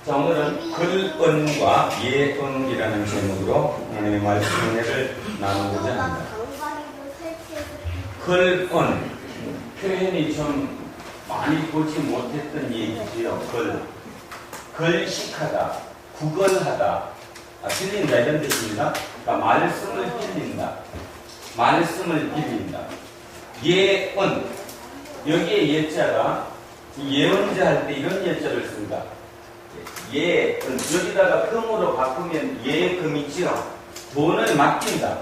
자, 오늘은 글언과 예언이라는 제목으로 하나님의 말씀 은혜를 나누고자 합니다. 글언, 표현이 좀 많이 보지 못했던 얘기지요. 글식하다, 구걸하다, 빌린다 이런 뜻입니다. 그러니까 말씀을 빌린다, 말씀을 빌린다. 예언, 여기에 예자가 예언자 할 때 이런 예자를 씁니다. 예언, 여기다가 금으로 바꾸면 예금이지요. 돈을 맡긴다,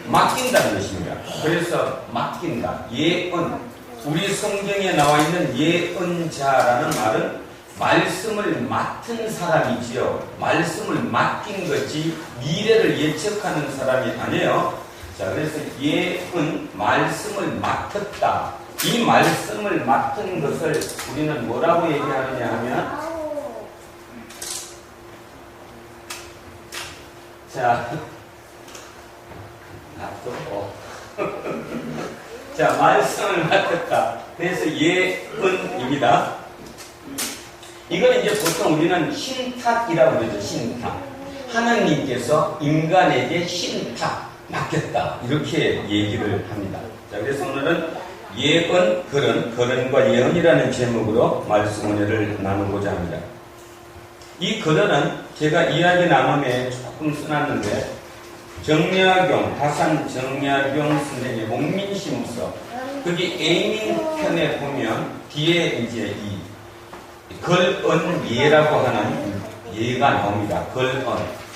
맡긴다는 것입니다. 그래서 맡긴다, 예언. 우리 성경에 나와 있는 예언자라는 말은 말씀을 맡은 사람이지요. 말씀을 맡긴 것이 미래를 예측하는 사람이 아니에요. 자, 그래서 예언, 말씀을 맡았다. 이 말씀을 맡은 것을 우리는 뭐라고 얘기하느냐 하면, 자, 자, 말씀을 맡았다. 그래서 예언입니다. 이건 이제 보통 우리는 신탁이라고 그러죠. 신탁. 하나님께서 인간에게 신탁 맡겼다, 이렇게 얘기를 합니다. 자, 그래서 오늘은 예언, 글언과 예언이라는 제목으로 말씀 은혜를 나누고자 합니다. 이 글언은 제가 이야기 나눔에 조금 써놨는데, 정약용, 다산 정약용 선생님의 목민심서, 거기 에이밍 편에 보면 뒤에 이제 이 글언예라고 하는 예가 나옵니다. 글언.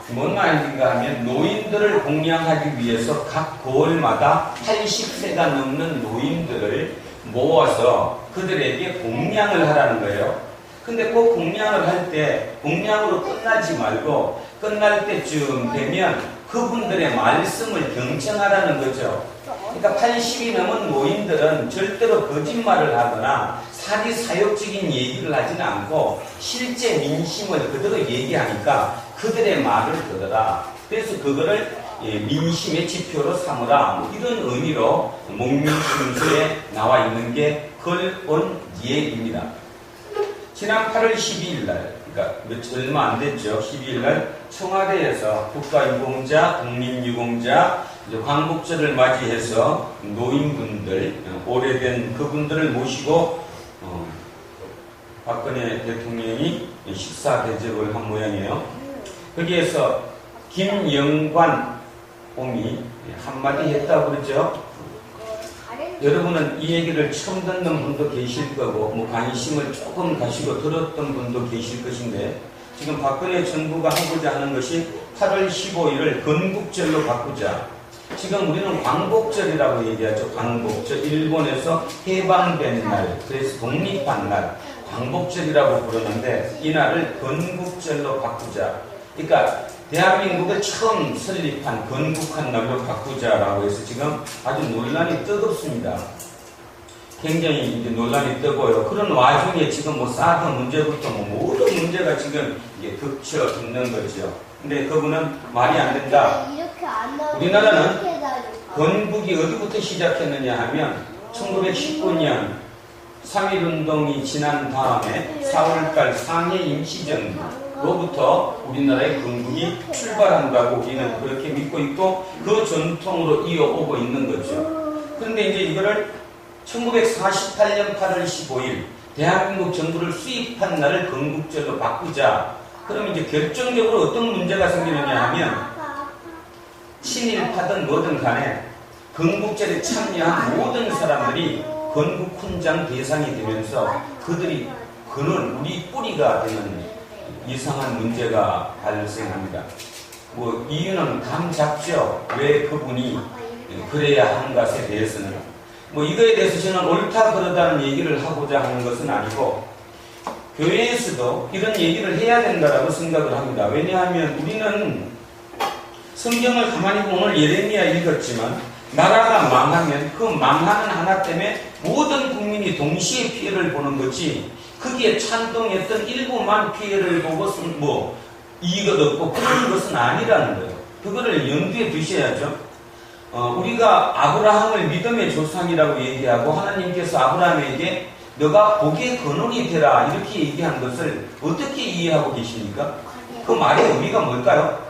뭔 말인가 하면, 노인들을 공양하기 위해서 각 고을마다 80세가 넘는 노인들을 모아서 그들에게 공양을 하라는 거예요. 근데 그 공양을 할 때 공양으로 끝나지 말고 끝날 때쯤 되면 그분들의 말씀을 경청하라는 거죠. 그러니까 80이 넘은 노인들은 절대로 거짓말을 하거나 사리사욕적인 얘기를 하지는 않고 실제 민심을 그대로 얘기하니까 그들의 말을 들어라. 그래서 그거를 민심의 지표로 삼으라, 뭐 이런 의미로 목민심서에 나와 있는 게 글언예입니다. 지난 8월 12일 날, 그러니까 얼마 안 됐죠. 12일 날 청와대에서 국가유공자, 국민유공자 광복절을 맞이해서 노인분들, 오래된 그분들을 모시고 박근혜 대통령이 식사 대접을 한 모양이에요. 거기에서 김영관 옹이 한마디 했다고 그러죠. 여러분은 이 얘기를 처음 듣는 분도 계실 거고, 뭐 관심을 조금 가지고 들었던 분도 계실 것인데, 지금 박근혜 정부가 하고자 하는 것이 8월 15일을 건국절로 바꾸자. 지금 우리는 광복절이라고 얘기하죠. 광복절. 일본에서 해방된 날, 그래서 독립한 날, 광복절이라고 부르는데, 이 날을 건국절로 바꾸자. 그러니까 대한민국을 처음 설립한, 건국한 날로 바꾸자라고 해서 지금 아주 논란이 뜨겁습니다. 굉장히 이제 논란이 뜨고요. 그런 와중에 지금 뭐 사드 문제부터 뭐 모든 문제가 지금 이게 겹쳐 있는 거죠. 근데 그분은 말이 안 된다. 우리나라는 건국이 어디부터 시작했느냐 하면 1919년 3.1운동이 지난 다음에 4월달 상해 임시정부로부터 우리나라의 건국이 출발한다고 우리는 그렇게 믿고 있고, 그 전통으로 이어오고 있는 거죠. 그런데 이제 이거를 1948년 8월 15일 대한민국 정부를 수립한 날을 건국절로 바꾸자. 그럼 이제 결정적으로 어떤 문제가 생기느냐 하면, 친일파든 뭐든 간에 건국절에 참여한 모든 사람들이 건국훈장 대상이 되면서 그들이 우리 뿌리가 되는 이상한 문제가 발생합니다. 뭐 이유는 감 잡죠. 왜 그분이 그래야 하는 것에 대해서는. 뭐 이거에 대해서 저는 옳다 그러다는 얘기를 하고자 하는 것은 아니고, 교회에서도 이런 얘기를 해야 된다라고 생각을 합니다. 왜냐하면 우리는 성경을 가만히 보면 오늘 예레미야 읽었지만, 나라가 망하면 그 망하는 하나 때문에 모든 국민이 동시에 피해를 보는 거지, 거기에 찬동했던 일부만 피해를 보고서 뭐 이익을 얻고 그런 것은 아니라는 거예요. 그거를 염두에 두셔야죠. 우리가 아브라함을 믿음의 조상이라고 얘기하고, 하나님께서 아브라함에게 너가 복의 근원이 되라 이렇게 얘기한 것을 어떻게 이해하고 계십니까? 그 말의 의미가 뭘까요?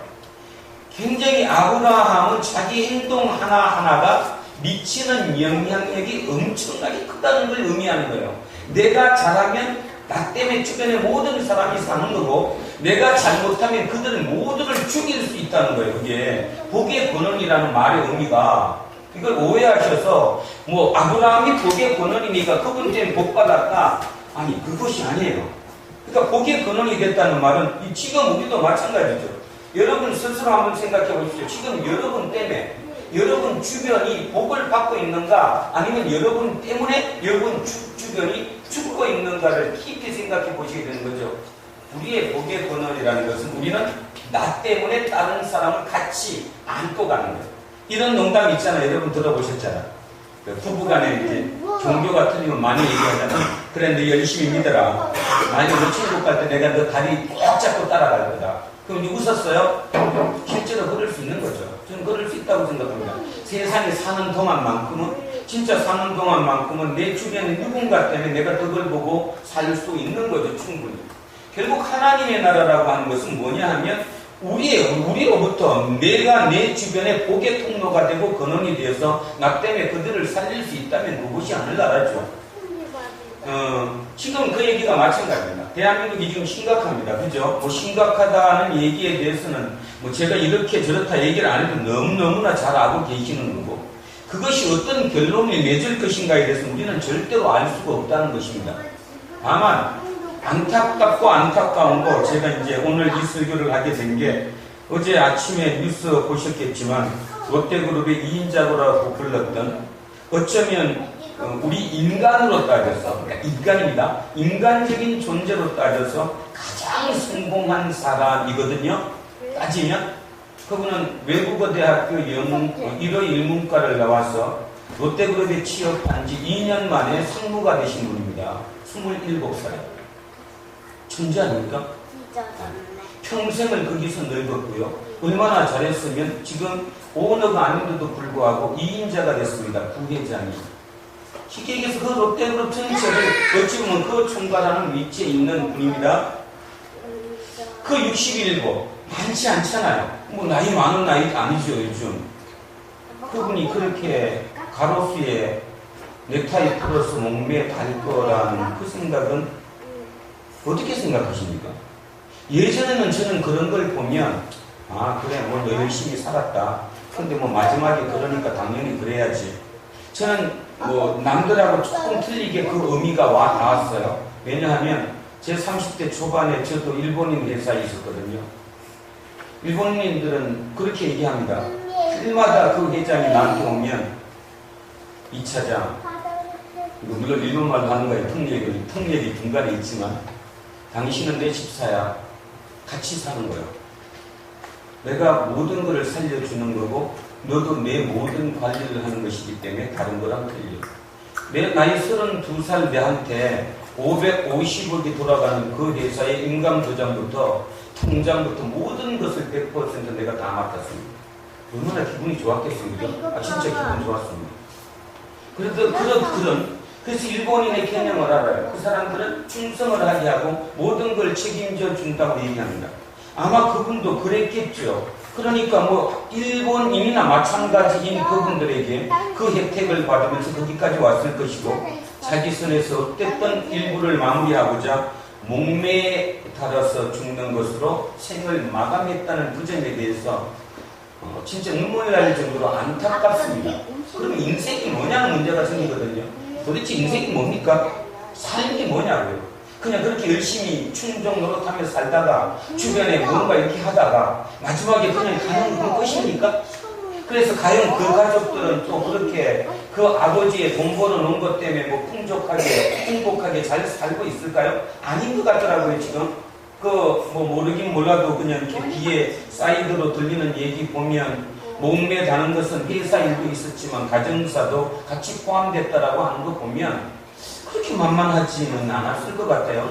굉장히 아브라함은 자기 행동 하나하나가 미치는 영향력이 엄청나게 크다는 걸 의미하는 거예요. 내가 잘하면 나 때문에 주변의 모든 사람이 사는 거고, 내가 잘못하면 그들은 모두를 죽일 수 있다는 거예요. 그게 복의 근원이라는 말의 의미가. 이걸 오해하셔서 뭐 아브라함이 복의 근원이니까 그분 때문에 복 받았다. 아니, 그것이 아니에요. 그러니까 복의 근원이 됐다는 말은 지금 우리도 마찬가지죠. 여러분 스스로 한번 생각해 보십시오. 지금 여러분 때문에 여러분 주변이 복을 받고 있는가, 아니면 여러분 때문에 여러분 주변이 죽고 있는가를 깊이 생각해 보시게 되는 거죠. 우리의 복의 근원이라는 것은 우리는 나 때문에 다른 사람을 같이 안고 가는 거예요. 이런 농담 있잖아요. 여러분 들어보셨잖아요. 부부간에 이제 종교가 틀리면 많이 얘기하잖아요. 그래, 너 열심히 믿어라. 만약에 너 천국 갈 때 내가 너 다리 꼭 잡고 따라갈 거다. 그럼 니 웃었어요? 실제로 그럴 수 있는 거죠. 저는 그럴 수 있다고 생각합니다. 세상에 사는 동안만큼은, 진짜 사는 동안만큼은 내 주변에 누군가 때문에 내가 그걸 보고 살 수 있는 거죠. 충분히. 결국 하나님의 나라라고 하는 것은 뭐냐 하면 우리로부터 내가 내 주변에 복의 통로가 되고 근원이 되어서 나 때문에 그들을 살릴 수 있다면 그것이 하늘나라죠. 지금 그 얘기가 마찬가지입니다. 대한민국이 지금 심각합니다. 그죠? 뭐 심각하다는 얘기에 대해서는 뭐 제가 이렇게 저렇다 얘기를 안 해도 너무너무나 잘 알고 계시는 거고, 그것이 어떤 결론이 맺을 것인가에 대해서 우리는 절대로 알 수가 없다는 것입니다. 다만 안타깝고 안타까운 거, 제가 이제 오늘 이 설교를 하게 된 게, 어제 아침에 뉴스 보셨겠지만 롯데그룹의 이인자로라고 불렀던, 어쩌면 우리 인간으로 따져서, 그러니까 인간입니다. 인간적인 존재로 따져서 가장 성공한 사람이거든요. 따지면 그분은 외국어 대학교 1호 일문과를 나와서 롯데그룹에 취업한 지 2년 만에 상무가 되신 분입니다. 27살. 천재 아닙니까? 평생을 거기서 늙었고요. 얼마나 잘했으면 지금 오너가 아닌데도 불구하고 2인자가 됐습니다. 부회장이. 기계에서 그 롯데그룹 전체를 어찌 보면 그 총괄하는 위치에 있는 분입니다. 그 61고 많지 않잖아요. 뭐 나이 많은 나이가 아니죠, 요즘. 그분이 그렇게 가로수에 넥타이 풀어서 목매 달 거라는 그 생각은 어떻게 생각하십니까? 예전에는 저는 그런 걸 보면, 아, 그래, 뭐 너 열심히 살았다. 근데 뭐 마지막에 그러니까 당연히 그래야지. 저는 뭐 남들하고 조금 틀리게 그 의미가 와 닿았어요. 왜냐하면 제 30대 초반에 저도 일본인 회사에 있었거든요. 일본인들은 그렇게 얘기합니다. 일마다 그 회장이 나한테 오면, 이 차장, 물론 일본말로 하는 거예요. 통역이 중간에 있지만, 당신은 내 집사야. 같이 사는 거예요. 내가 모든 것을 살려주는 거고, 너도 내 모든 관리를 하는 것이기 때문에 다른 거랑 틀려. 내 나이 32살 내한테 550억이 돌아가는 그 회사의 인감도장부터 통장부터 모든 것을 100% 내가 다 맡았습니다. 얼마나 기분이 좋았겠습니까? 진짜 기분 좋았습니다. 그래서 일본인의 개념을 알아요. 그 사람들은 충성을 하게 하고 모든 걸 책임져 준다고 얘기합니다. 아마 그분도 그랬겠죠. 그러니까 뭐 일본인이나 마찬가지인 그분들에게 그 혜택을 받으면서 거기까지 왔을 것이고, 자기 손에서 어쨌든 일부를 마무리하고자 목매에 달아서 죽는 것으로 생을 마감했다는 그 점에 대해서 진짜 눈물 날 정도로 안타깝습니다. 그러면 인생이 뭐냐는 문제가 생기거든요. 도대체 인생이 뭡니까? 삶이 뭐냐고요. 그냥 그렇게 열심히 충정 노릇하면서 살다가 주변에 뭔가 이렇게 하다가 마지막에 그냥 가는 그 것입니까? 그래서 과연 그 가족들은 또 그렇게 그 아버지의 돈 벌어놓은 것 때문에 뭐 풍족하게 행복하게 잘 살고 있을까요? 아닌 것 같더라고요. 지금 뭐 모르긴 몰라도 그냥 이렇게 뒤에 사이드로 들리는 얘기 보면 목매 다는 것은 회사 일도 있었지만 가정사도 같이 포함됐다라고 하는 거 보면 그렇게 만만하지는 않았을 것 같아요.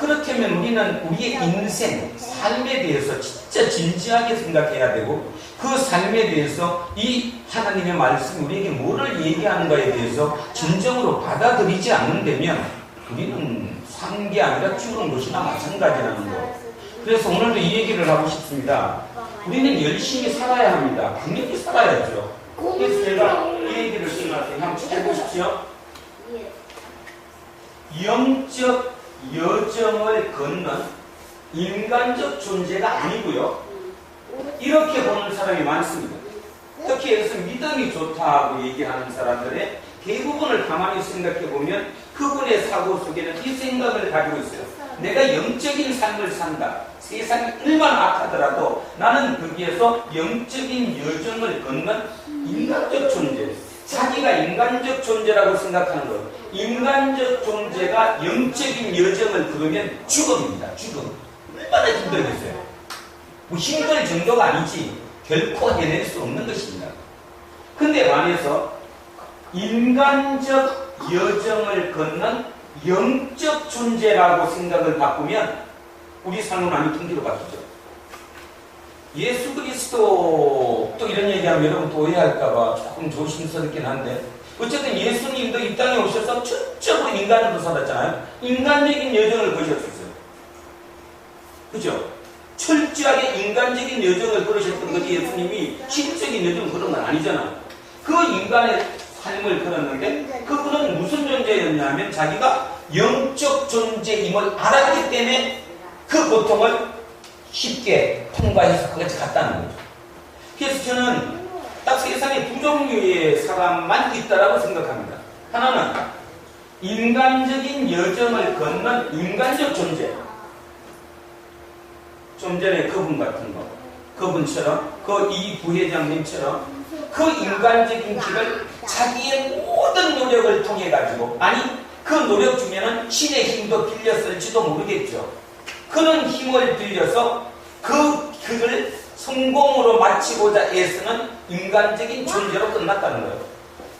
그렇다면 우리는 우리의 인생, 삶에 대해서 진짜 진지하게 생각해야 되고 그 삶에 대해서 이 하나님의 말씀이 우리에게 뭐를 얘기하는가에 대해서 진정으로 받아들이지 않는다면 우리는 산 게 아니라 죽은 것이나 마찬가지라는 거. 그래서 오늘도 이 얘기를 하고 싶습니다. 우리는 열심히 살아야 합니다. 분명히 살아야죠. 그래서 제가 이 얘기를 생각해요. 한번 해보십시오. 영적 여정을 걷는 인간적 존재가 아니고요. 이렇게 보는 사람이 많습니다. 특히 여기서 믿음이 좋다고 얘기하는 사람들의 대부분을 가만히 생각해 보면 그분의 사고 속에는 이 생각을 가지고 있어요. 내가 영적인 삶을 산다. 세상이 얼마나 악하더라도 나는 거기에서 영적인 여정을 걷는 인간적 존재. 자기가 인간적 존재라고 생각하는 것. 인간적 존재가 영적인 여정을 걸으면 죽음입니다. 죽음. 얼마나 힘들겠어요. 뭐 힘들 정도가 아니지 결코 해낼 수 없는 것입니다. 근데 반해서 인간적 여정을 걷는 영적 존재라고 생각을 바꾸면 우리 삶은 많이 통기로 바뀌죠. 예수 그리스도 또 이런 얘기하면 여러분 또 오해할까봐 조금 조심스럽긴 한데 어쨌든 예수님도 이 땅에 오셔서 전적으로 인간으로 살았잖아요. 인간적인 여정을 거셨었어요. 그죠? 철저하게 인간적인 여정을 걸으셨던 것이 예수님이 신적인 여정을 걸은 건 아니잖아요. 그 인간의 삶을 걸었는데 그분은 무슨 존재였냐면 자기가 영적 존재임을 알았기 때문에 그 고통을 쉽게 통과해서 거기까지 갔다는 거죠. 그래서 저는 딱 세상에 두 종류의 사람만 있다라고 생각합니다. 하나는 인간적인 여정을 걷는 인간적 존재. 좀 전에 그분 같은 거, 그분처럼, 그 이 부회장님처럼 그 인간적인 길을 자기의 모든 노력을 통해 가지고, 아니 그 노력 중에는 신의 힘도 빌렸을지도 모르겠죠. 그런 힘을 빌려서 그 길을 성공으로 마치고자 애쓰는 인간적인 존재로 끝났다는 거예요.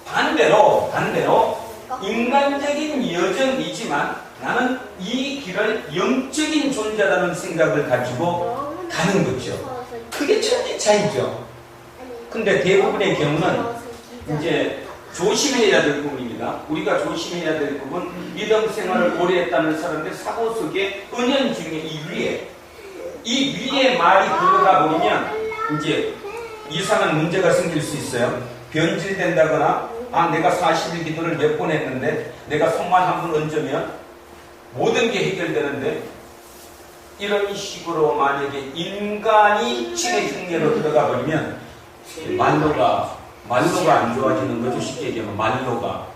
반대로 인간적인 여정이지만 나는 이 길을 영적인 존재라는 생각을 가지고 가는 거죠. 그게 천지 차이죠. 근데 대부분의 경우는 이제 조심해야 될 부분입니다. 우리가 조심해야 될 부분, 믿음 생활을 오래 했다는 사람들 사고 속에 은연 중에 이 위에 말이 들어가 보면 이제 이상한 문제가 생길 수 있어요. 변질된다거나, 내가 40일 기도를 몇 번 했는데 내가 손만 한 번 얹으면 모든 게 해결되는데, 이런 식으로 만약에 인간이 신의 흉내로 들어가 버리면 말로가 안 좋아지는 거죠. 쉽게 얘기하면 말로가.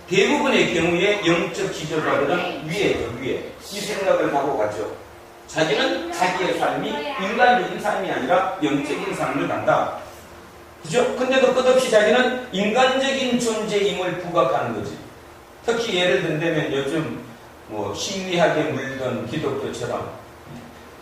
대부분의 경우에 영적 지도자들은 위에 이 생각을 하고 가죠. 자기는 자기의 삶이 인간적인 삶이 아니라 영적인 삶을 간다. 그죠? 근데도 끝없이 자기는 인간적인 존재임을 부각하는 거지. 특히 예를 든다면 요즘 심리학에 물든 기독교처럼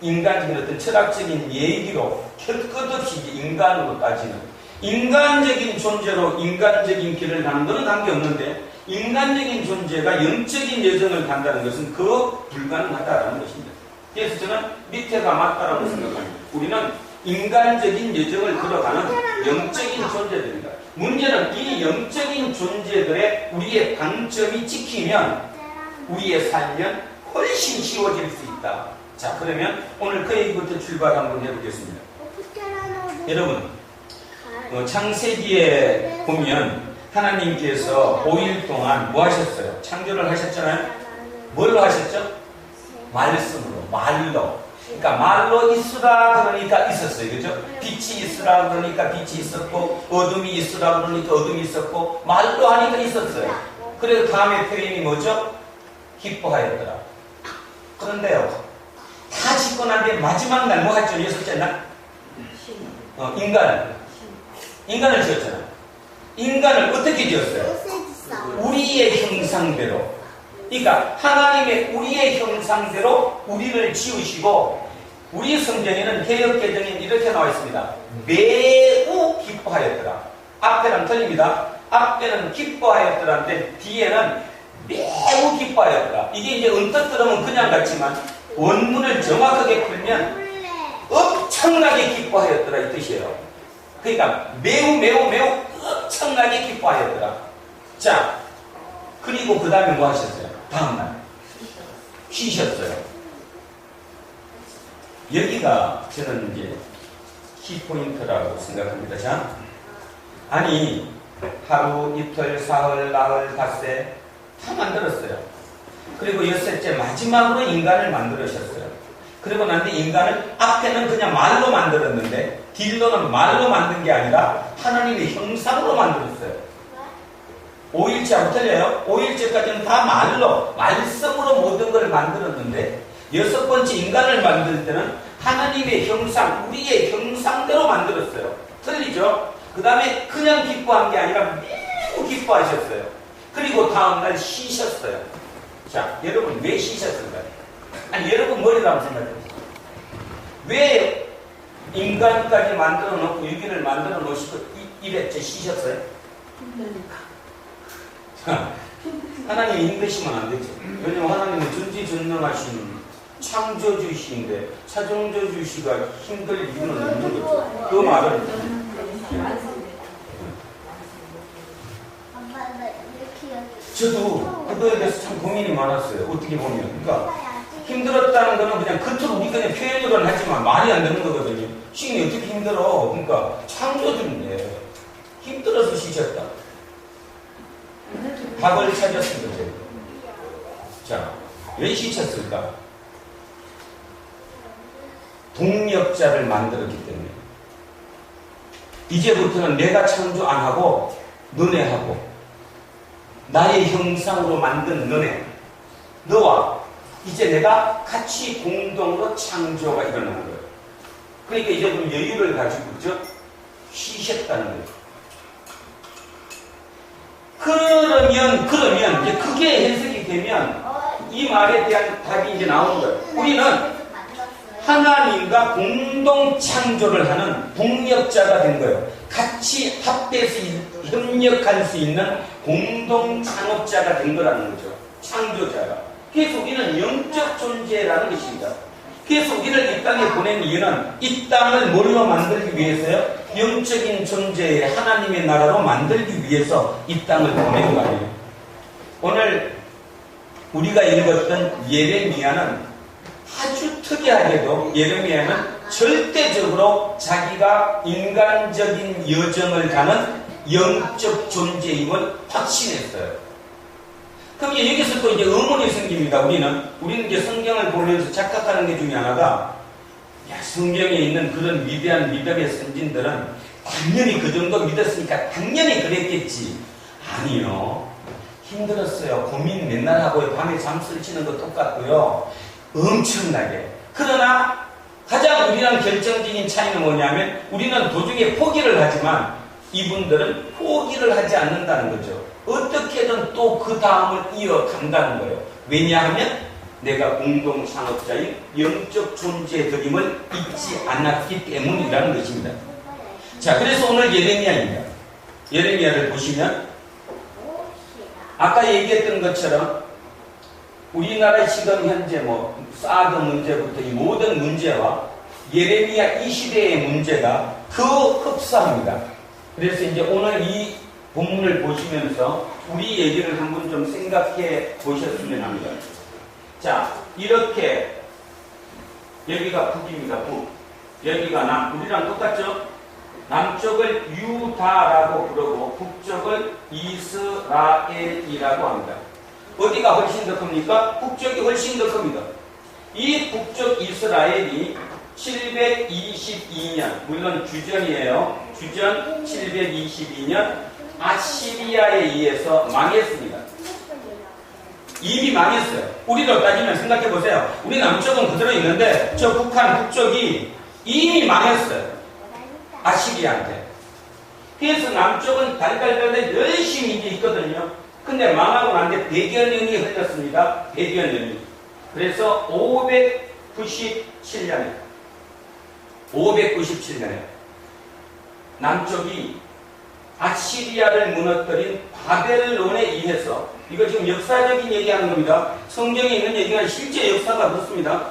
인간적인 어떤 철학적인 얘기로 끝없이 인간으로 따지는, 인간적인 존재로 인간적인 길을 가는 것은 관계없는데 인간적인 존재가 영적인 여정을 간다는 것은 불가능하다는 것입니다. 그래서 저는 밑에가 맞다라고 생각합니다. 우리는 인간적인 여정을 걸어가는 영적인 존재들입니다. 문제는 이 영적인 존재들의 우리의 방점이 찍히면 우리의 삶은 훨씬 쉬워질 수 있다. 자, 그러면 오늘 그 얘기부터 출발 한번 해보겠습니다. 여러분, 창세기에 보면 하나님께서 5일 동안 뭐 하셨어요? 창조를 하셨잖아요. 뭘로 하셨죠? 말씀으로, 말로. 그러니까 말로 있으라 그러니까 있었어요. 그죠? 빛이 있으라 그러니까 빛이 있었고, 어둠이 있으라 그러니까 어둠이 있었고, 말로 하니까 있었어요. 그래서 다음에 표현이 뭐죠? 기뻐하였더라. 그런데요, 다 짓고 난 뒤에 마지막 날 뭐 했죠? 여섯째 날? 인간을 지었잖아요. 인간을 어떻게 지었어요? 우리의 형상대로. 그러니까 하나님의 우리의 형상대로 우리를 지으시고, 우리 성경에는 개역개정에 이렇게 나와 있습니다. 매우 기뻐하였더라. 앞에는 틀립니다. 앞에는 기뻐하였더라인데 뒤에는 매우 기뻐하였더라. 이게 이제 언뜻 들으면 그냥 같지만 원문을 정확하게 풀면 엄청나게 기뻐하였더라 이 뜻이에요. 그러니까 매우 매우 매우 엄청나게 기뻐하였더라. 자, 그리고 그 다음에 뭐 하셨어요? 다음날 쉬셨어요. 여기가 저는 이제 키포인트라고 생각합니다. 자, 아니 하루, 이틀, 사흘, 나흘, 닷새 다 만들었어요. 그리고 엿새째 마지막으로 인간을 만들으셨어요. 그리고 난데 인간을 앞에는 그냥 말로 만들었는데 딜로는 말로 만든 게 아니라 하나님의 형상으로 만들었어요. 5일째하고 틀려요. 5일째까지는 다 말로, 말씀으로 모든 걸 만들었는데 여섯 번째 인간을 만들 때는 하나님의 형상, 우리의 형상대로 만들었어요. 틀리죠? 그 다음에 그냥 기뻐한 게 아니라 매우 기뻐하셨어요. 그리고 다음날 쉬셨어요. 자, 여러분 왜 쉬셨을까요? 아니, 여러분 머리로 한번 생각해보세요. 왜 인간까지 만들어 놓고 유기를 만들어 놓으시고 이랬죠? 쉬셨어요? 자, 하나님이 힘드시면 안 되죠. 왜냐면 하나님은 전지전능하신 창조주이신데 창조주시가 힘들 이유는 없는 거죠. 그 말은 저도 그거에 대해서 참 고민이 많았어요. 어떻게 보면. 그러니까 힘들었다는 거는 그냥 겉으로 우리 그냥 표현으로는 하지만 말이 안 되는 거거든요. 시인이 어떻게 힘들어? 그러니까 창조주인데 힘들어서 쉬셨다. 답을 찾았습니다. 자, 왜 쉬셨을까? 동력자를 만들었기 때문에. 이제부터는 내가 창조 안 하고 너네 하고 나의 형상으로 만든 너네, 너와 이제 내가 같이 공동으로 창조가 일어나는 거예요. 그러니까 이제 좀 여유를 가지고 그죠? 쉬셨다는 거예요. 그러면 이제 그게 해석이 되면 이 말에 대한 답이 이제 나오는 거예요. 우리는 하나님과 공동 창조를 하는 동력자가 된 거예요. 같이 합해서 협력할 수 있는 공동 창업자가 된 거라는 거죠. 창조자가. 그래서 우리는 영적 존재라는 것입니다. 그래서 우리를 이 땅에 보낸 이유는 이 땅을 뭘로 만들기 위해서요? 영적인 존재의 하나님의 나라로 만들기 위해서 이 땅을 보낸 거 아니에요. 오늘 우리가 읽었던 예레미야는 아주 특이하게도 예레미야는 절대적으로 자기가 인간적인 여정을 가는 영적 존재임을 확신했어요. 그럼 여기서 또 이제 의문이 생깁니다. 우리는 이제 성경을 보면서 착각하는 게 중에 하나가, 야, 성경에 있는 그런 위대한 믿음의 선진들은 당연히 그 정도 믿었으니까 당연히 그랬겠지. 아니요. 힘들었어요. 고민 맨날 하고요. 밤에 잠 설치는 거 똑같고요. 엄청나게. 그러나 가장 우리랑 결정적인 차이는 뭐냐면 우리는 도중에 포기를 하지만 이분들은 포기를 하지 않는다는 거죠. 어떻게든 또 그 다음을 이어간다는 거예요. 왜냐하면 내가 공동 창업자인 영적 존재들임을 잊지 않았기 때문이라는 것입니다. 자, 그래서 오늘 예레미야입니다. 예레미야를 보시면 아까 얘기했던 것처럼 우리나라 지금 현재 사드 문제부터 이 모든 문제와 예레미야 이 시대의 문제가 그 흡사합니다. 그래서 이제 오늘 이 본문을 보시면서 우리 얘기를 한번 좀 생각해 보셨으면 합니다. 자, 이렇게 여기가 북입니다. 북. 여기가 남. 우리랑 똑같죠? 남쪽을 유다라고 부르고 북쪽을 이스라엘이라고 합니다. 어디가 훨씬 더 큽니까? 북쪽이 훨씬 더 큽니다. 이 북쪽 이스라엘이 722년, 물론 주전이에요. 주전 722년 아시리아에 의해서 망했습니다. 이미 망했어요. 우리로 따지면 생각해 보세요. 우리 남쪽은 그대로 있는데 저 북한 북쪽이 이미 망했어요. 아시리아한테. 그래서 남쪽은 달달달 열심히 이제 있거든요. 근데 망하고 난 뒤에 100여 년이 흘렀습니다. 100여 년이. 그래서 597년에 남쪽이 아시리아를 무너뜨린 바벨론에 의해서, 이거 지금 역사적인 얘기하는 겁니다. 성경에 있는 얘기가 실제 역사가 그렇습니다.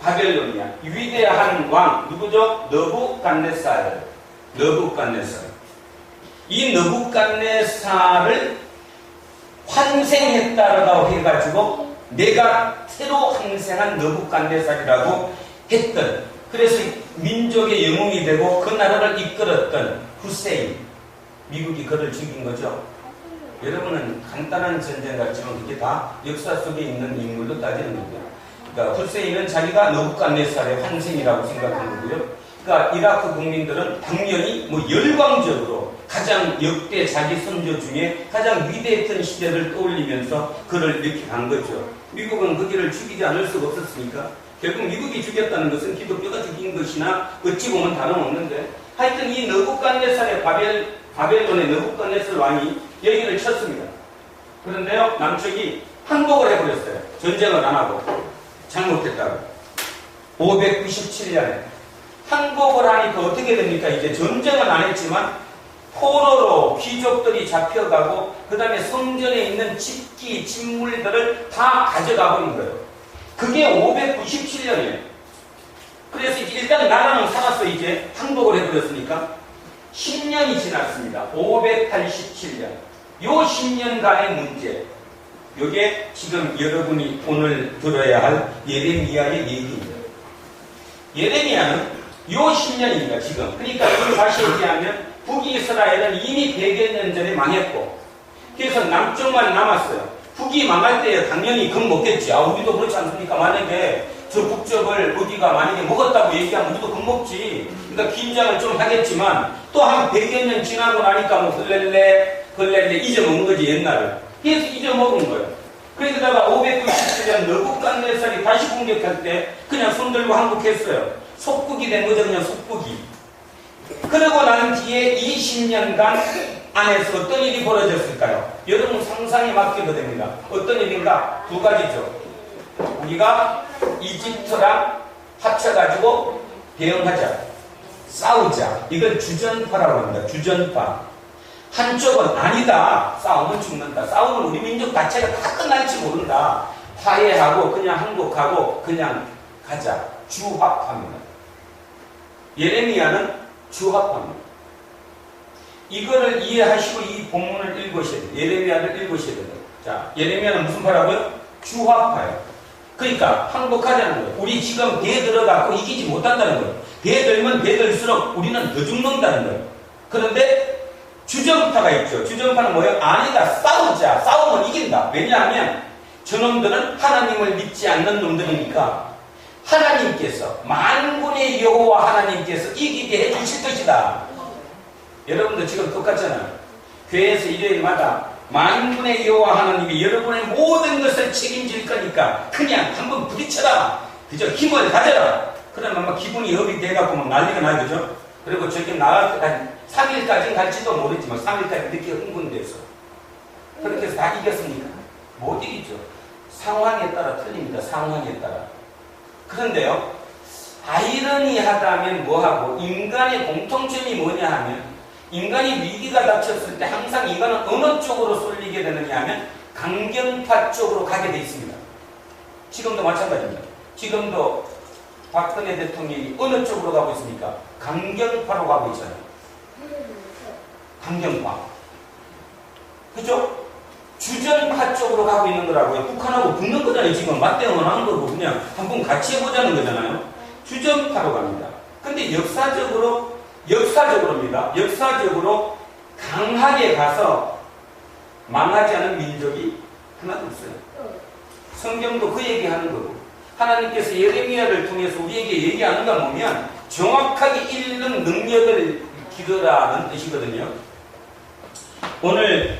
바벨론이야. 위대한 왕 누구죠? 느부갓네살. 느부갓네살. 이 느부갓네살을 환생했다라고 해가지고 내가 새로 환생한 느부갓네살이라고 했던, 그래서 민족의 영웅이 되고 그 나라를 이끌었던 후세인, 미국이 그를 죽인 거죠. 여러분은 간단한 전쟁 같지만 그게 다 역사 속에 있는 인물로 따지는 거고요. 그러니까 후세인은 자기가 느부갓네살의 환생이라고 생각한 거고요. 그러니까 이라크 국민들은 당연히 뭐 열광적으로 가장 역대 자기 선조 중에 가장 위대했던 시대를 떠올리면서 그를 이렇게 간 거죠. 미국은 그 길을 죽이지 않을 수가 없었으니까 결국 미국이 죽였다는 것은 기독교가 죽인 것이나 어찌 보면 다름없는데, 하여튼 이 느부갓네살의 바벨론의 느부갓네살 왕이 여기를 쳤습니다. 그런데요, 남쪽이 항복을 해버렸어요. 전쟁을 안 하고. 잘못했다고. 597년에 항복을 하니까 어떻게 됩니까? 이제 전쟁은 안 했지만 포로로 귀족들이 잡혀가고 그 다음에 성전에 있는 집기, 진물들을 다 가져가 버린 거예요. 그게 597년이에요. 그래서 일단 나라는 살았어. 이제 항복을 해버렸으니까 10년이 지났습니다. 587년. 요 10년간의 문제, 요게 지금 여러분이 오늘 들어야 할 예레미야의 얘기입니다. 예레미야는 요 10년입니다. 지금. 그러니까 이걸 다시 얘기하면 북이스라엘은 이미 100여 년 전에 망했고, 그래서 남쪽만 남았어요. 북이 망할 때 당연히 겁먹겠지. 우리도 그렇지 않습니까? 만약에 저 북쪽을 우리가 만약에 먹었다고 얘기하면 우리도 겁먹지. 그러니까 긴장을 좀 하겠지만 또 한 100여 년 지나고 나니까 뭐 걸렐레 잊어먹은 거지, 옛날을. 그래서 잊어먹은 거예요. 그러다가 597년 느부갓네살이 다시 공격할 때 그냥 손들고 항복했어요. 속국이 된 거죠. 그냥 속국이. 그러고 난 뒤에 20년간 안에서 어떤 일이 벌어졌을까요? 여러분 상상에 맡겨도 됩니다. 어떤 일인가? 두 가지죠. 우리가 이집트랑 합쳐가지고 대응하자, 싸우자. 이걸 주전파라고 합니다. 주전파. 한쪽은 아니다, 싸우면 죽는다, 싸우면 우리 민족 자체가 다 끝날지 모른다, 화해하고 그냥 항복하고 그냥 가자. 주합합니다. 예레미야는 주합합니다. 이거를 이해하시고 이 본문을 읽으셔야 돼요. 예레미야를 읽으셔야 돼요. 자, 예레미야는 무슨 파라고요? 주합파예요. 그러니까 항복하자는 거예요. 우리 지금 배 들어가고 이기지 못한다는 거예요. 배 들면 배 들수록 우리는 더 죽는다는 거예요. 그런데 주전파가 있죠. 주전파는 뭐예요? 아니다, 싸우자. 싸우면 이긴다. 왜냐하면 저놈들은 하나님을 믿지 않는 놈들이니까 하나님께서, 만군의 여호와 하나님께서 이기게 해주실 것이다. 여러분도 지금 똑같잖아요. 교회에서 일요일마다 만군의 여호와 하나님이 여러분의 모든 것을 책임질 거니까 그냥 한번 부딪혀라. 그저 힘을 가져라. 그러면 막 기분이 업이 돼갖고 막 난리가 나요. 그죠? 그리고 저기 나갈 때까지 3일까지는 갈지도 모르지만 3일까지 늦게 흥분돼서 그렇게 해서 다 이겼습니까? 못 이기죠. 상황에 따라 틀립니다. 상황에 따라. 그런데요, 아이러니하다면 뭐하고, 인간의 공통점이 뭐냐 하면, 인간이 위기가 닥쳤을 때 항상 인간은 어느 쪽으로 쏠리게 되느냐 하면 강경파 쪽으로 가게 돼 있습니다. 지금도 마찬가지입니다. 지금도 박근혜 대통령이 어느 쪽으로 가고 있습니까? 강경파로 가고 있잖아요. 강경파. 그죠? 주전파 쪽으로 가고 있는 거라고요. 북한하고 붙는 거잖아요. 지금 맞대응을 하는 거고 그냥 한번 같이 해보자는 거잖아요. 주전파로 갑니다. 근데 역사적으로입니다. 역사적으로 강하게 가서 망하지 않은 민족이 하나도 없어요. 성경도 그 얘기하는 거고, 하나님께서 예레미야를 통해서 우리에게 얘기하는 걸 보면 정확하게 읽는 능력을 기르라는 뜻이거든요. 오늘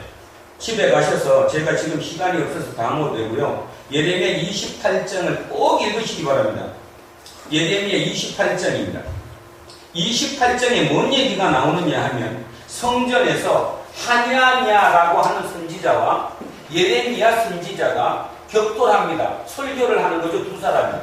집에 가셔서, 제가 지금 시간이 없어서 다 못 되고요, 예레미야 28장을 꼭 읽으시기 바랍니다. 예레미야 28장입니다. 28장에 뭔 얘기가 나오느냐 하면, 성전에서 하냐냐라고 하는 선지자와 예레미야 선지자가 격돌합니다. 설교를 하는 거죠. 두 사람이.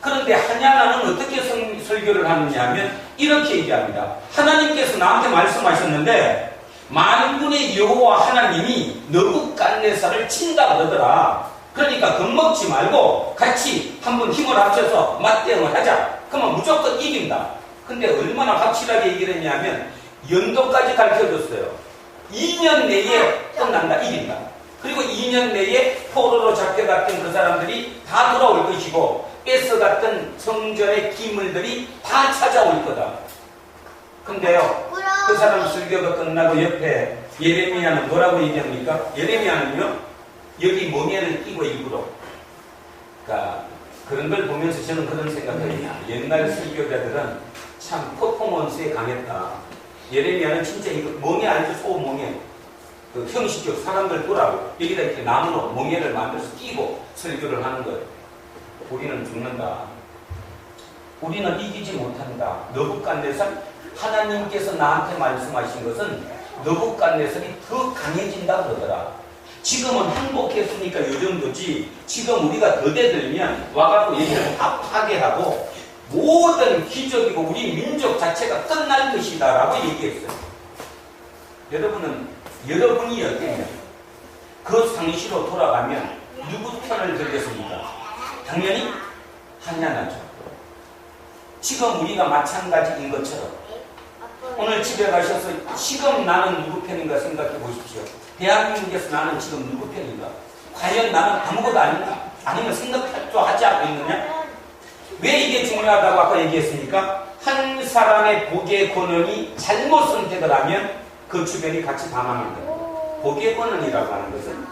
그런데 하냐나는 어떻게 설교를 하느냐 하면 이렇게 얘기합니다. 하나님께서 나한테 말씀하셨는데 만군의 여호와 하나님이 느부갓네살을 친다 그러더라. 그러니까 겁먹지 말고 같이 한번 힘을 합쳐서 맞대응을 하자. 그러면 무조건 이긴다. 근데 얼마나 확실하게 얘기를 했냐면 연도까지 가르쳐줬어요. 2년 내에 끝난다. 이긴다. 그리고 2년 내에 포로로 잡혀갔던 그 사람들이 다 돌아올 것이고 뺏어갔던 성전의 기물들이 다 찾아올 거다. 근데요, 그 사람 설교가 끝나고 옆에 예레미야는 뭐라고 얘기합니까? 예레미야는요, 여기 멍에를 끼고 일부러. 그러니까 그런 걸 보면서 저는 그런 생각을 해요. 옛날 설교자들은 참 퍼포먼스에 강했다. 예레미야는 진짜 이거 멍에 알죠? 소멍에. 그 형식적 사람들 보라고 여기다 이렇게 나무로 멍에를 만들어서 끼고 설교를 하는 거예요. 우리는 죽는다. 우리는 이기지 못한다. 너부갓네살, 하나님께서 나한테 말씀하신 것은 너부갓네살이 더 강해진다 그러더라. 지금은 항복했으니까 요 정도지. 지금 우리가 더 대들면 와가지고 얘기를 다 파괴하고 모든 기적이고 우리 민족 자체가 끝날 것이다 라고 얘기했어요. 여러분이 어때요? 그 상시로 돌아가면 누구 편을 들겠습니까? 당연히 한야나죠. 지금 우리가 마찬가지인 것처럼 오늘 집에 가셔서 지금 나는 누구 편인가 생각해 보십시오. 대한민국에서 나는 지금 누구 편인가? 과연 나는 아무것도 아닌가? 아니면 생각도 하지 않고 있느냐? 왜 이게 중요하다고 아까 얘기했습니까? 한 사람의 복의 권한이 잘못 선택을 하면 그 주변이 같이 다 망한다. 복의 권한이라고 하는 것은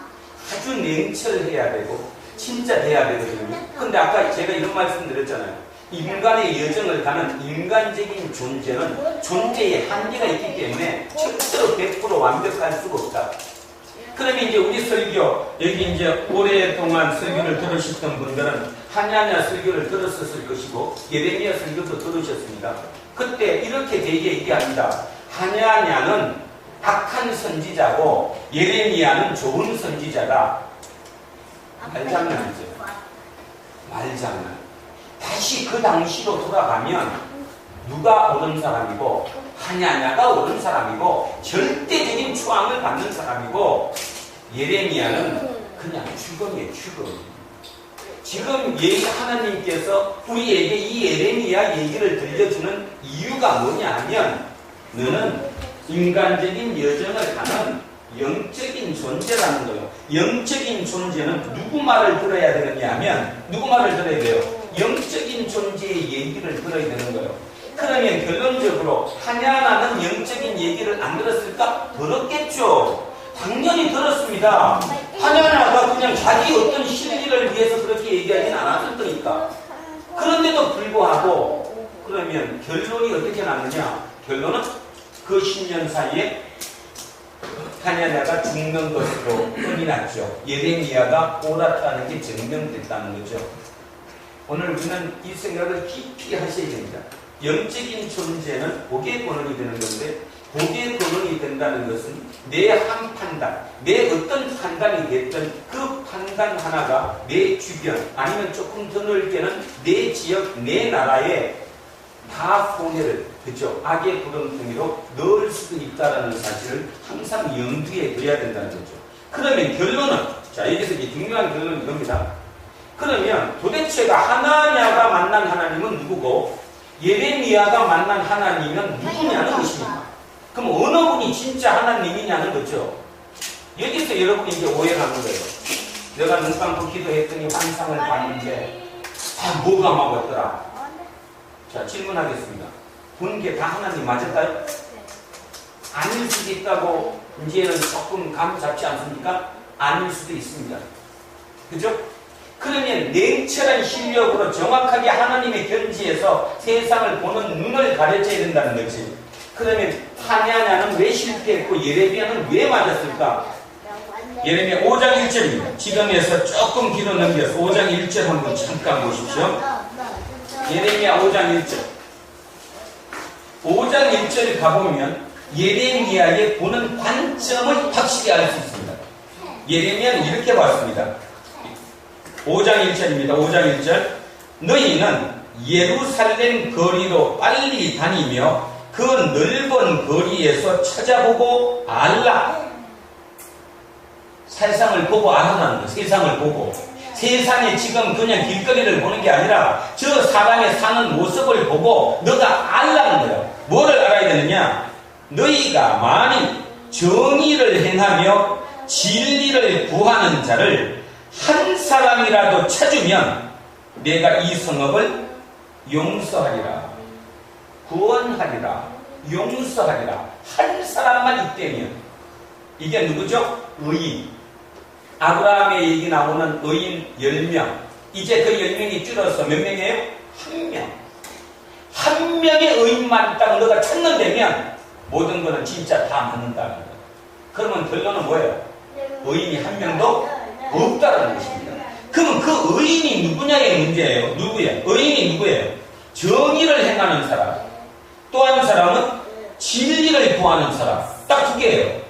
아주 냉철해야 되고 진짜 돼야 되거든요. 근데 아까 제가 이런 말씀 드렸잖아요. 인간의 여정을 가는 인간적인 존재는 존재의 한계가 있기 때문에 절대로 100% 완벽할 수가 없다. 그러면 이제 우리 설교, 여기 이제 오랫동안 설교를 들으셨던 분들은 하냐냐 설교를 들었을 것이고 예레미야 설교도 들으셨습니다. 그때 이렇게 되게 얘기합니다. 하냐냐는 악한 선지자고 예레미야는 좋은 선지자다. 말장난이죠. 말장난. 다시 그 당시로 돌아가면 누가 옳은 사람이고 하냐냐가 옳은 사람이고 절대적인 추앙을 받는 사람이고 예레미야는 그냥 죽음이에요. 죽음. 지금 하나님께서 우리에게 이 예레미야 얘기를 들려주는 이유가 뭐냐 하면 너는 인간적인 여정을 가는 영적인 존재라는 거예요. 영적인 존재는 누구 말을 들어야 되느냐 하면 누구 말을 들어야 돼요? 영적인 존재의 얘기를 들어야 되는 거예요. 그러면 결론적으로 하냐나는 영적인 얘기를 안 들었을까? 들었겠죠. 당연히 들었습니다. 하냐나가 그냥 자기 어떤 실리를 위해서 그렇게 얘기하진 않았을 거니까. 그런데도 불구하고 그러면 결론이 어떻게 났느냐? 결론은 그 10년 사이에 하냐냐가 죽는 것으로 끝이 났죠. 예레미야가 옳았다는 게 증명됐다는 거죠. 오늘 우리는 이 생각을 깊이 하셔야 됩니다. 영적인 존재는 복의 권한이 되는 건데 복의 권한이 된다는 것은 내 한 판단, 내 어떤 판단이 됐든 그 판단 하나가 내 주변 아니면 조금 더 넓게는 내 지역, 내 나라에 다 손해를 그죠? 악의 구렁텅이로 넣을 수도 있다는 사실을 항상 염두에 둬야 된다는 거죠. 그러면 결론은 자 여기서 이제 중요한 결론은 이겁니다. 그러면 도대체가 하나냐가 만난 하나님은 누구고 예레미야가 만난 하나님은 누구냐는 것입니다. 그럼 어느 분이 진짜 하나님이냐는 거죠. 여기서 여러분이 이제 오해를 하는 거예요. 내가 눈 감고 기도했더니 환상을 봤는데 뭐가 막았더라. 자 질문하겠습니다. 본 게 다 하나님 맞을까요? 아닐 수도 있다고 이제는 조금 감 잡지 않습니까? 아닐 수도 있습니다. 그죠? 그러면 냉철한 실력으로 정확하게 하나님의 견지에서 세상을 보는 눈을 가르쳐야 된다는 거지. 그러면 하냐냐는 왜 실패했고 예레미야는 왜 맞았을까? 예레미야 5장 1절입니다. 지금에서 조금 뒤로 넘겨서 5장 1절 한번 잠깐 보십시오. 예레미야 5장 1절. 5장 1절 가보면 예레미야의 보는 관점을 확실히 알 수 있습니다. 예레미야는 이렇게 봤습니다. 5장 1절입니다. 5장 1절. 너희는 예루살렘 거리로 빨리 다니며 그 넓은 거리에서 찾아보고 알라. 세상을 보고 알아라는 거. 세상을 보고. 세상에 지금 그냥 길거리를 보는 게 아니라 저 사람의 사는 모습을 보고 너가 알라는 거야. 뭐를 알아야 되느냐? 너희가 만일 정의를 행하며 진리를 구하는 자를 한 사람이라도 찾으면 내가 이 성읍을 용서하리라. 구원하리라. 용서하리라. 한 사람만 있다면. 이게 누구죠? 의인. 아브라함의 얘기 나오는 의인 10명. 이제 그 10명이 줄어서 몇 명이에요? 1명. 한 명의 의인만 딱 너가 찾는다면 모든 거는 진짜 다 맞는다는 거예요. 그러면 결론은 뭐예요? 의인이 한 명도 없다는 것입니다. 그러면 그 의인이 누구냐의 문제예요. 누구예요? 의인이 누구예요? 정의를 행하는 사람. 또 한 사람은 진리를 구하는 사람. 딱 두 개예요.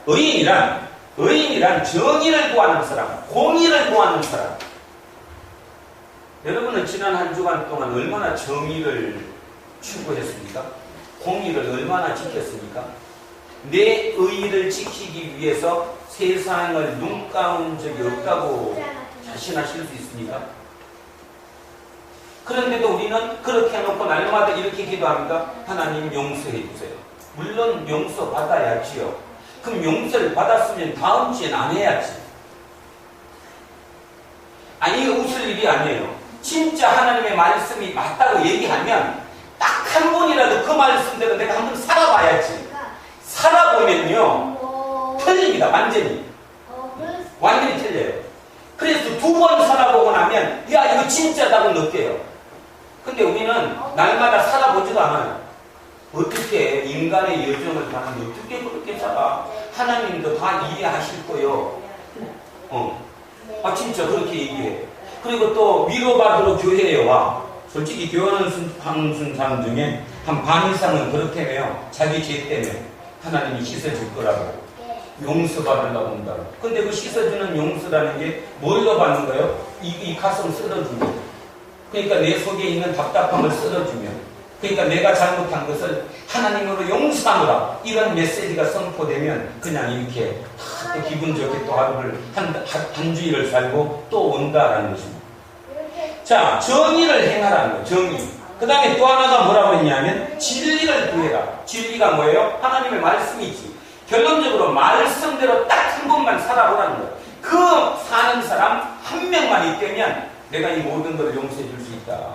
의인이란 정의를 구하는 사람, 공의를 구하는 사람. 여러분은 지난 한 주간 동안 얼마나 정의를 추구했습니까? 공의를 얼마나 지켰습니까? 내 의의를 지키기 위해서 세상을 눈 감은 적이 없다고 자신하실 수 있습니까? 그런데도 우리는 그렇게 해놓고 날마다 이렇게 기도합니다. 하나님 용서해 주세요. 물론 용서 받아야지요. 그럼 용서를 받았으면 다음 주엔 안 해야지. 아니, 이거 웃을 일이 아니에요. 진짜 하나님의 말씀이 맞다고 얘기하면 딱 한 번이라도 그 말씀대로 내가 한번 살아봐야지. 살아보면요 틀립니다. 완전히 틀려요. 그래서 2번 살아보고 나면 야 이거 진짜다고 느껴요. 근데 우리는 날마다 살아보지도 않아요. 어떻게 인간의 여정을 가는데 어떻게 그렇게 살아? 하나님도 다 이해하실 거요. 진짜 그렇게 얘기해. 그리고 또 위로받으러 교회에 와. 솔직히 교회하는 사람 중에 한 반 이상은 그렇게 해요. 자기 죄 때문에 하나님이 씻어줄 거라고. 용서받으려고 한다고. 근데 그 씻어주는 용서라는 게 뭘로 받는 거예요? 이 가슴 쓸어주는 거예요. 그러니까 내 속에 있는 답답함을 쓸어주면, 그러니까 내가 잘못한 것을 하나님으로 용서하노라, 이런 메시지가 선포되면 그냥 이렇게 또 기분 좋게 또 하루를 한 주일을 살고 또 온다라는 것입니다. 자, 정의를 행하라는 거예요. 정의. 그 다음에 또 하나가 뭐라고 했냐면 진리를 구해라. 진리가 뭐예요? 하나님의 말씀이지. 결론적으로 말씀대로 딱 한 번만 살아보라는 거예요. 그 사는 사람 한 명만 있다면 내가 이 모든 것을 용서해 줄 수 있다.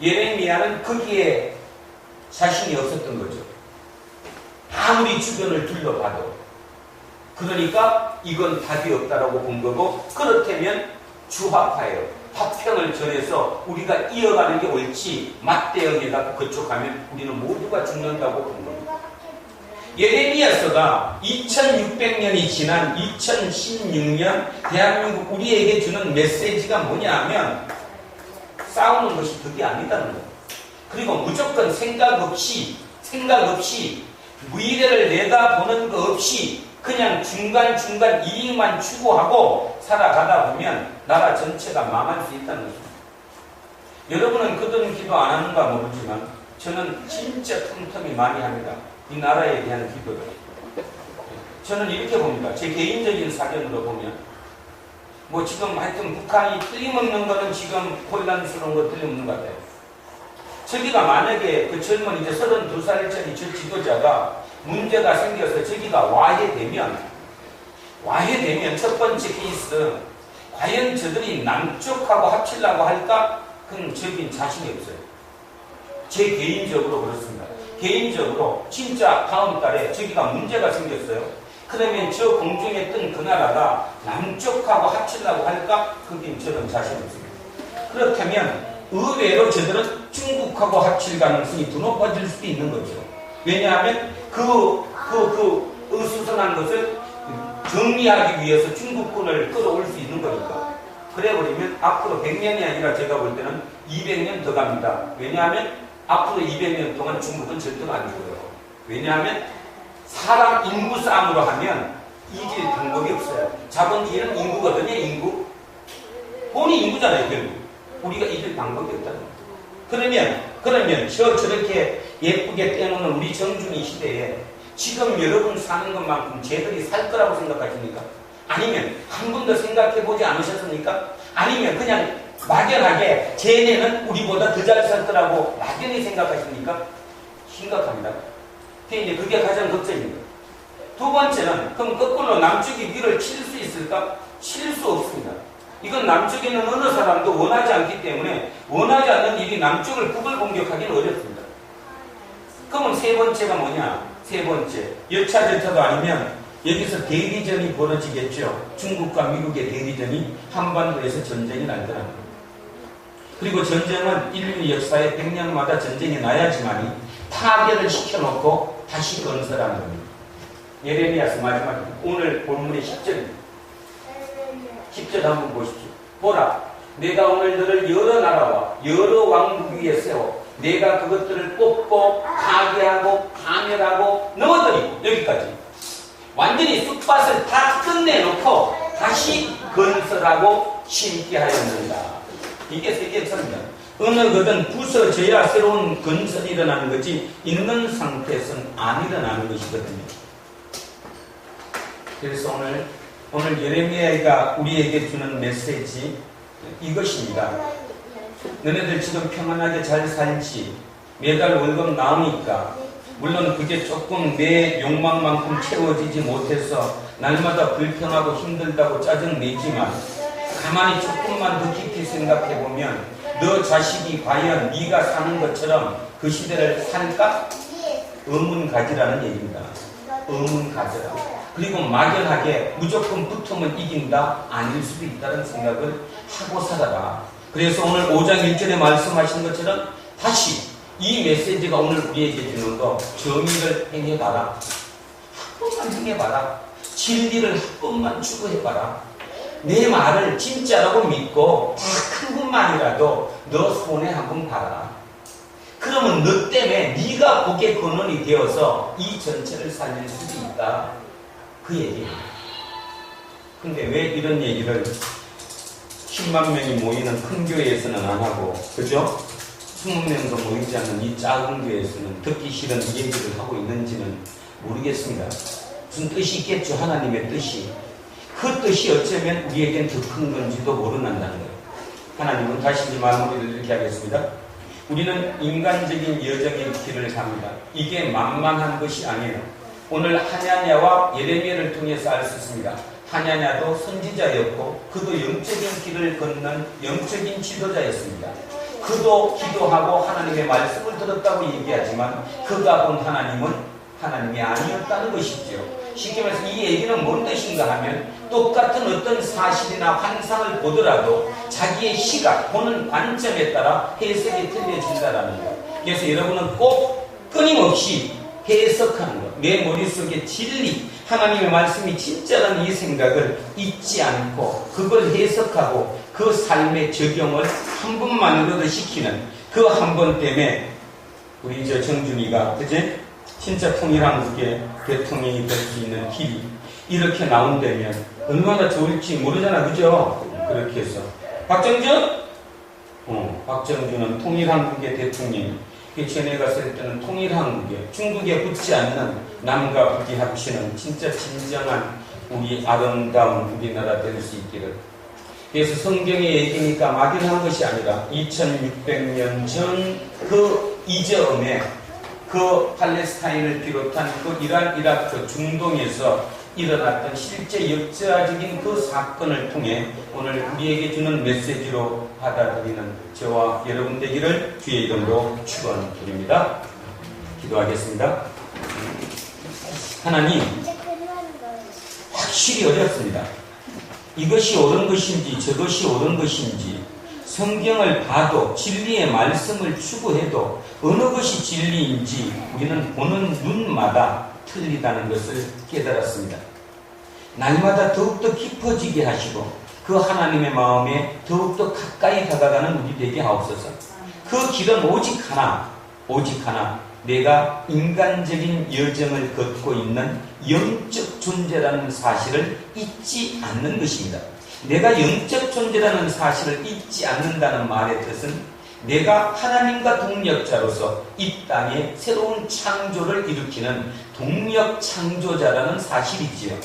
예레미야는 거기에 자신이 없었던 거죠. 아무리 주변을 둘러봐도. 그러니까 이건 답이 없다라고 본 거고, 그렇다면 주합하여 화평을 전해서 우리가 이어가는 게 옳지, 맞대응해서 그쪽 가면 우리는 모두가 죽는다고 본 겁니다. 예레미야서가 2600년이 지난 2016년 대한민국 우리에게 주는 메시지가 뭐냐 하면 싸우는 것이 덕이 아니다는 거예요. 그리고 무조건 생각 없이 미래를 내다보는 거 없이 그냥 중간중간 이익만 추구하고 살아가다 보면 나라 전체가 망할 수 있다는 것입니다. 여러분은 그런 기도 안 하는가 모르지만 저는 진짜 틈틈이 많이 합니다. 이 나라에 대한 기도를. 저는 이렇게 봅니다. 제 개인적인 사견으로 보면 뭐 지금 하여튼 북한이 틀림없는 거는 지금 혼란스러운 거 틀림없는 것 같아요. 저기가 만약에 그 젊은 이제 32살짜리 저 지도자가 문제가 생겨서 저기가 와해되면 첫 번째 케이스, 과연 저들이 남쪽하고 합치려고 할까? 그건 저긴 자신이 없어요. 제 개인적으로 그렇습니다. 개인적으로 진짜 다음 달에 저기가 문제가 생겼어요. 그러면 저 공중에 뜬 그 나라가 남쪽하고 합치려고 할까? 그긴 저는 자신 없습니다. 그렇다면 의외로 저들은 중국하고 합칠 가능성이 더 높아질 수도 있는 거죠. 왜냐하면 그 어수선한 것을 정리하기 위해서 중국군을 끌어올 수 있는 거니까. 그래버리면 앞으로 100년이 아니라 제가 볼 때는 200년 더 갑니다. 왜냐하면 앞으로 200년 동안 중국은 절대로 안 죽어요. 왜냐하면 사람 인구 싸움으로 하면 이길 방법이 없어요. 자본주의는 인구거든요. 인구. 돈이 인구잖아요. 결국. 우리가 이길 방법이 없다는 거예요. 그러면 저렇게 예쁘게 떼놓는 우리 정중이 시대에 지금 여러분 사는 것만큼 쟤들이 살 거라고 생각하십니까? 아니면 한 번도 생각해 보지 않으셨습니까? 아니면 그냥 막연하게 쟤네는 우리보다 더 잘 살 거라고 막연히 생각하십니까? 심각합니다. 이제 그게 가장 걱정입니다. 두 번째는 그럼 거꾸로 남쪽이 위를 칠 수 있을까? 칠 수 없습니다. 이건 남쪽에 있는 어느 사람도 원하지 않기 때문에 원하지 않는 일이 남쪽을 북을 공격하기는 어렵습니다. 그러면 세 번째가 뭐냐? 세 번째, 여차저차도 아니면 여기서 대리전이 벌어지겠죠. 중국과 미국의 대리전이 한반도에서 전쟁이 날 거라는 겁니다. 그리고 전쟁은 인류 역사에 100년마다 전쟁이 나야지만이 파괴를 시켜놓고 다시 건설하는 겁니다. 예레미야서 마지막입니다. 오늘 본문의 10절입니다. 10절 한번 보십시오. 보라, 내가 오늘 너를 여러 나라와 여러 왕국 위에 세워 내가 그것들을 뽑고 파괴하고 파멸하고 넘어뜨리고, 여기까지 완전히 쑥밭을 다 끝내놓고 다시 건설하고 심게 하였는다. 이게 세계역사입니다. 어느 거든 부서져야 새로운 건설이 일어나는 거지 있는 상태에서는 안 일어나는 것이거든요. 그래서 오늘 예레미야가 우리에게 주는 메시지 이것입니다. 너네들 지금 평안하게 잘 살지, 매달 월급 나오니까 물론 그게 조금 내 욕망만큼 채워지지 못해서 날마다 불편하고 힘들다고 짜증내지만 가만히 조금만 더 깊이 생각해보면 너 자식이 과연 네가 사는 것처럼 그 시대를 살까? 의문 가지라는 얘기입니다. 의문 가져라. 그리고 막연하게 무조건 붙으면 이긴다? 아닐 수도 있다는 생각을 하고 살아라. 그래서 오늘 5장 1절에 말씀하신 것처럼 다시 이 메시지가 오늘 우리에게 주는 거, 정의를 행해봐라. 한 번만 행해봐라. 진리를 한 번만 추구해봐라. 내 말을 진짜라고 믿고 한 번만이라도 너 손에 한 번 봐라. 그러면 너 때문에 네가 복의 근원이 되어서 이 전체를 살릴 수도 있다. 그 얘기예요. 근데 왜 이런 얘기를 10만 명이 모이는 큰 교회에서는 안 하고, 그죠? 20명도 모이지 않는 이 작은 교회에서는 듣기 싫은 얘기를 하고 있는지는 모르겠습니다. 무슨 뜻이 있겠죠? 하나님의 뜻이. 그 뜻이 어쩌면 우리에겐 더 큰 건지도 모른다는 거예요. 하나님은 다시 이제 마무리를 이렇게 하겠습니다. 우리는 인간적인 여정의 길을 갑니다. 이게 만만한 것이 아니에요. 오늘 하냐냐와 예레미야를 통해서 알 수 있습니다. 하냐냐도 선지자였고 그도 영적인 길을 걷는 영적인 지도자였습니다. 그도 기도하고 하나님의 말씀을 들었다고 얘기하지만 그가 본 하나님은 하나님이 아니었다는 것이죠. 쉽게 말해서 이 얘기는 뭔 뜻인가 하면 똑같은 어떤 사실이나 환상을 보더라도 자기의 시각, 보는 관점에 따라 해석이 틀려진다는 거예요. 그래서 여러분은 꼭 끊임없이 해석하는 것, 내 머릿속에 진리, 하나님의 말씀이 진짜라는 이 생각을 잊지 않고 그걸 해석하고 그 삶의 적용을 한 번만으로도 시키는 그 한 번 때문에 우리 저 정준이가, 그제? 진짜 통일한국의 대통령이 될 수 있는 길이 이렇게 나온다면 얼마나 좋을지 모르잖아, 그죠? 그렇게 해서 박정준? 박정준은 통일한국의 대통령이 전에 갔을 때는 통일한국에 중국에 붙지 않는 남과 북이 합치는 진짜 진정한 우리 아름다운 우리나라 될 수 있기를. 그래서 성경의 얘기니까 막연한 것이 아니라 2600년 전 그 이점에 그 팔레스타인을 비롯한 그 이란, 이라크, 중동에서 일어났던 실제 역사적인 그 사건을 통해 오늘 우리에게 주는 메시지로 받아들이는 저와 여러분 되기를 주의 이름으로 축원드립니다. 기도하겠습니다. 하나님, 확실히 어렵습니다. 이것이 옳은 것인지 저것이 옳은 것인지 성경을 봐도 진리의 말씀을 추구해도 어느 것이 진리인지 우리는 보는 눈마다 틀리다는 것을 깨달았습니다. 날마다 더욱더 깊어지게 하시고 그 하나님의 마음에 더욱더 가까이 다가가는 우리 되게 하옵소서. 그 길은 오직 하나, 내가 인간적인 여정을 걷고 있는 영적 존재라는 사실을 잊지 않는 것입니다. 내가 영적 존재라는 사실을 잊지 않는다는 말의 뜻은 내가 하나님과 동력자로서 이 땅에 새로운 창조를 일으키는 동력 창조자라는 사실이지요.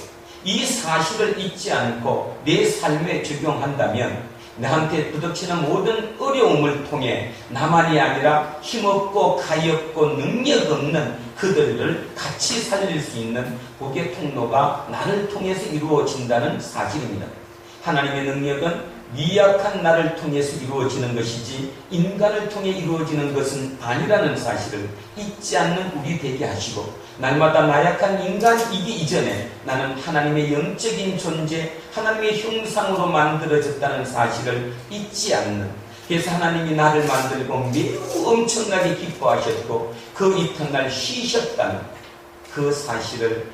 이 사실을 잊지 않고 내 삶에 적용한다면 나한테 부닥치는 모든 어려움을 통해 나만이 아니라 힘없고 가엾고 능력 없는 그들을 같이 살릴 수 있는 복의 통로가 나를 통해서 이루어진다는 사실입니다. 하나님의 능력은 미약한 나를 통해서 이루어지는 것이지 인간을 통해 이루어지는 것은 아니라는 사실을 잊지 않는 우리 되게 하시고, 날마다 나약한 인간이기 이전에 나는 하나님의 영적인 존재, 하나님의 형상으로 만들어졌다는 사실을 잊지 않는, 그래서 하나님이 나를 만들고 매우 엄청나게 기뻐하셨고 그 이튿날 쉬셨다는 그 사실을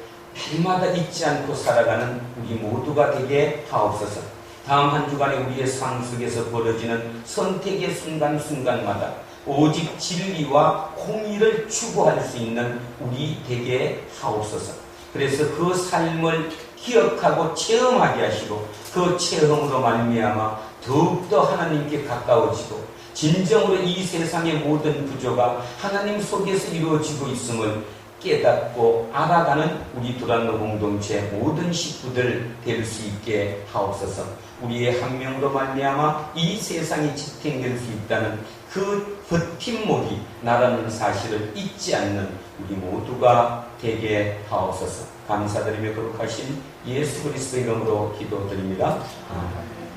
날마다 잊지 않고 살아가는 우리 모두가 되게 하옵소서. 다음 한 주간에 우리의 삶 속에서 벌어지는 선택의 순간순간마다 오직 진리와 공의를 추구할 수 있는 우리 되게 하옵소서. 그래서 그 삶을 기억하고 체험하게 하시고 그 체험으로 말미암아 더욱더 하나님께 가까워지고 진정으로 이 세상의 모든 구조가 하나님 속에서 이루어지고 있음을 깨닫고 알아가는 우리 두란노 공동체 모든 식구들 될 수 있게 하옵소서. 우리의 한 명으로 말미암아 이 세상이 지탱될 수 있다는 그 버팀목이 나라는 사실을 잊지 않는 우리 모두가 되게 하옵소서. 감사드리며 거룩하신 예수 그리스도의 이름으로 기도드립니다. 아멘.